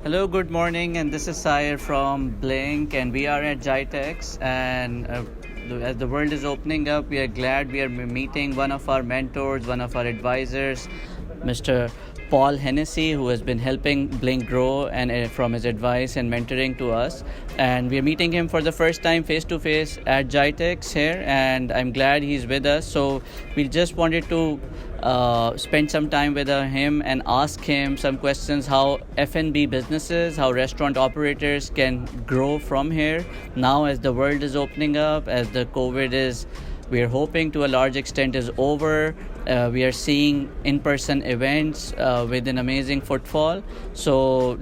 Hello, good morning, and this is Sair from Blink, and we are at GITEX, and as the world is opening up, we are glad we are meeting one of our mentors, one of our advisors, Mr. Paul Hennessy, who has been helping Blink grow and from his advice and mentoring to us. And we are meeting him for the first time face to face at GITEX here, and I'm glad he's with us. So we just wanted to spend some time with him and ask him some questions how F&B businesses, how restaurant operators can grow from here now as the world is opening up, as the COVID is, we are hoping to a large extent, is over. We are seeing in-person events with an amazing footfall. So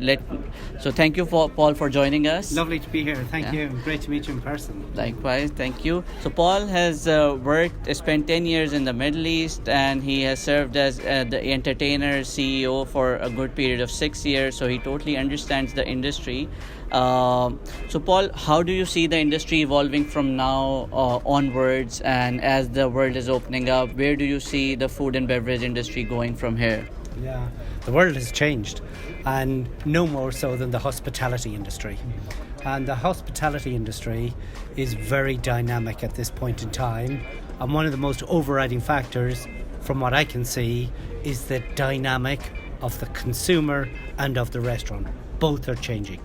thank you, Paul, for joining us. Lovely to be here. Thank you. Great to meet you in person. Likewise, thank you. So Paul has spent 10 years in the Middle East, and he has served as the entertainer CEO for a good period of 6 years. So he totally understands the industry. So Paul, how do you see the industry evolving from now onwards, and as the world is opening up, where do you see the food and beverage industry going from here? Yeah, the world has changed, and no more so than the hospitality industry. And the hospitality industry is very dynamic at this point in time, and one of the most overriding factors, from what I can see, is the dynamic of the consumer and of the restaurant. Both are changing.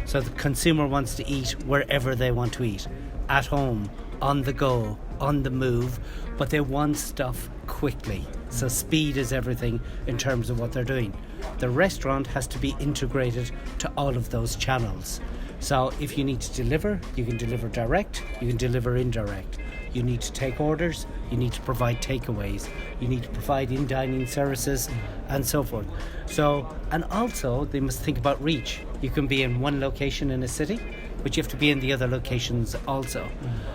So the consumer wants to eat wherever they want to eat, at home, on the go, on the move, but they want stuff quickly. So speed is everything in terms of what they're doing. The restaurant has to be integrated to all of those channels. So if you need to deliver, you can deliver direct, you can deliver indirect. You need to take orders, you need to provide takeaways, you need to provide in-dining services, and so forth. So, and also they must think about reach. You can be in one location in a city, but you have to be in the other locations also.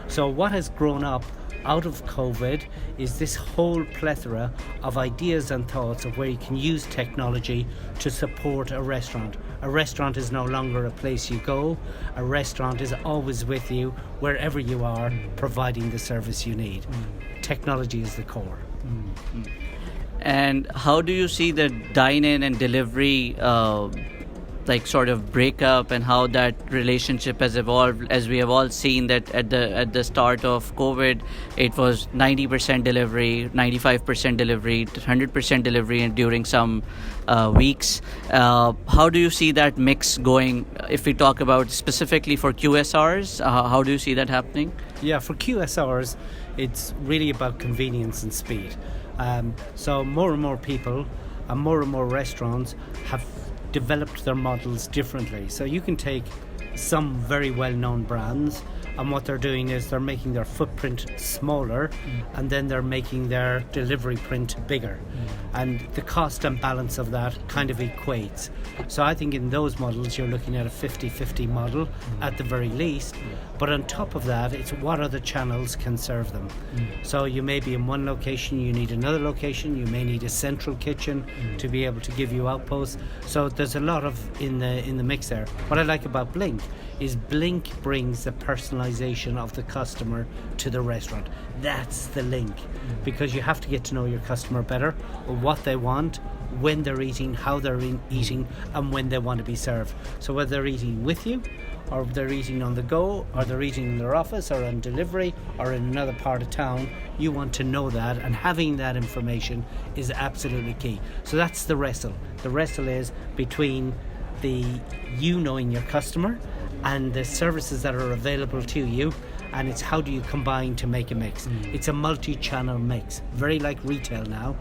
So what has grown up out of COVID is this whole plethora of ideas and thoughts of where you can use technology to support a restaurant. A restaurant is no longer a place you go. A restaurant is always with you wherever you are, providing the service you need. Technology is the core. And how do you see the dine-in and delivery sort of breakup, and how that relationship has evolved? As we have all seen that at the start of COVID, it was 90% delivery, 95% delivery, 100% delivery, and during some weeks. How do you see that mix going? If we talk about specifically for QSRs, how do you see that happening? Yeah, for QSRs, it's really about convenience and speed. So more and more people and more restaurants have developed their models differently. So you can take some very well-known brands, and what they're doing is they're making their footprint smaller, and then they're making their delivery print bigger, and the cost and balance of that kind of equates. So I think in those models you're looking at a 50-50 model at the very least, but on top of that it's what other channels can serve them. So you may be in one location, you need another location, you may need a central kitchen to be able to give you outposts. So there's a lot of in the mix there. What I like about Blink is Blink brings the personalization of the customer to the restaurant. That's the link, because you have to get to know your customer better, what they want, when they're eating, how they're eating, and when they want to be served. So whether they're eating with you, or they're eating on the go, or they're eating in their office, or on delivery, or in another part of town, you want to know that, and having that information is absolutely key. So that's the wrestle. The wrestle is between you knowing your customer and the services that are available to you, and it's how do you combine to make a mix. It's a multi-channel mix, very like retail now.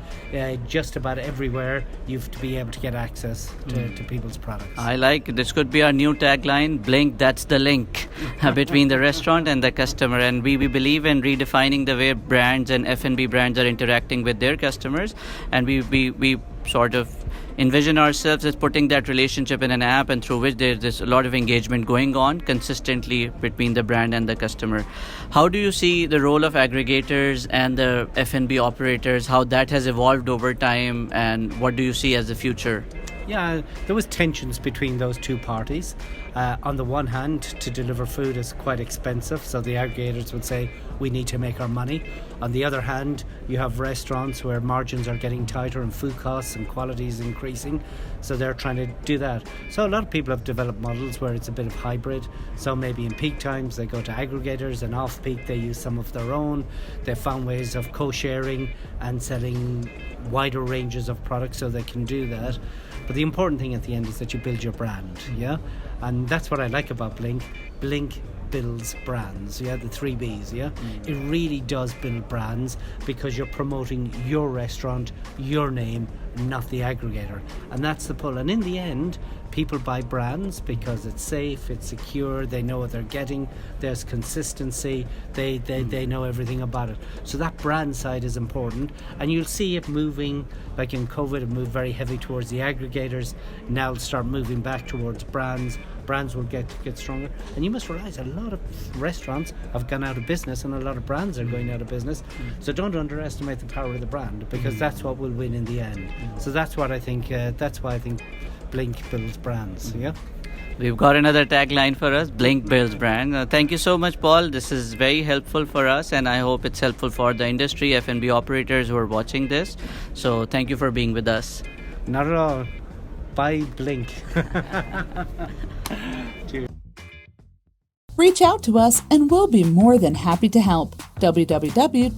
Just about everywhere you have to be able to get access to people's products. I like this. Could be our new tagline, Blink, that's the link between the restaurant and the customer. And we believe in redefining the way brands and F&B brands are interacting with their customers, and we sort of envision ourselves as putting that relationship in an app, and through which there's a lot of engagement going on consistently between the brand and the customer. How do you see the role of aggregators and the F&B operators, how that has evolved over time, and what do you see as the future? Yeah, there was tensions between those two parties. On the one hand, to deliver food is quite expensive, so the aggregators would say, we need to make our money. On the other hand, you have restaurants where margins are getting tighter and food costs and quality is increasing, so they're trying to do that. So a lot of people have developed models where it's a bit of hybrid. So maybe in peak times they go to aggregators, and off peak they use some of their own. They've found ways of co-sharing and selling wider ranges of products so they can do that. But the important thing at the end is that you build your brand, yeah? And that's what I like about Blink. Blink builds brands, yeah, the 3 Bs, yeah? It really does build brands because you're promoting your restaurant, your name, not the aggregator. And that's the pull. And in the end, people buy brands because it's safe, it's secure, they know what they're getting, there's consistency, they know everything about it. So that brand side is important, and you'll see it moving, like in COVID it moved very heavy towards the aggregators. Now it'll start moving back towards brands. Brands will get stronger. And you must realize a lot of restaurants have gone out of business and a lot of brands are going out of business. So don't underestimate the power of the brand, because that's what will win in the end. So that's what I think, that's why I think Blink builds brands, yeah? We've got another tagline for us, Blink builds brand. Thank you so much, Paul. This is very helpful for us, and I hope it's helpful for the industry, F&B operators who are watching this. So thank you for being with us. Not at all. Buy Blink. Cheers. Reach out to us and we'll be more than happy to help. www.blinkco.io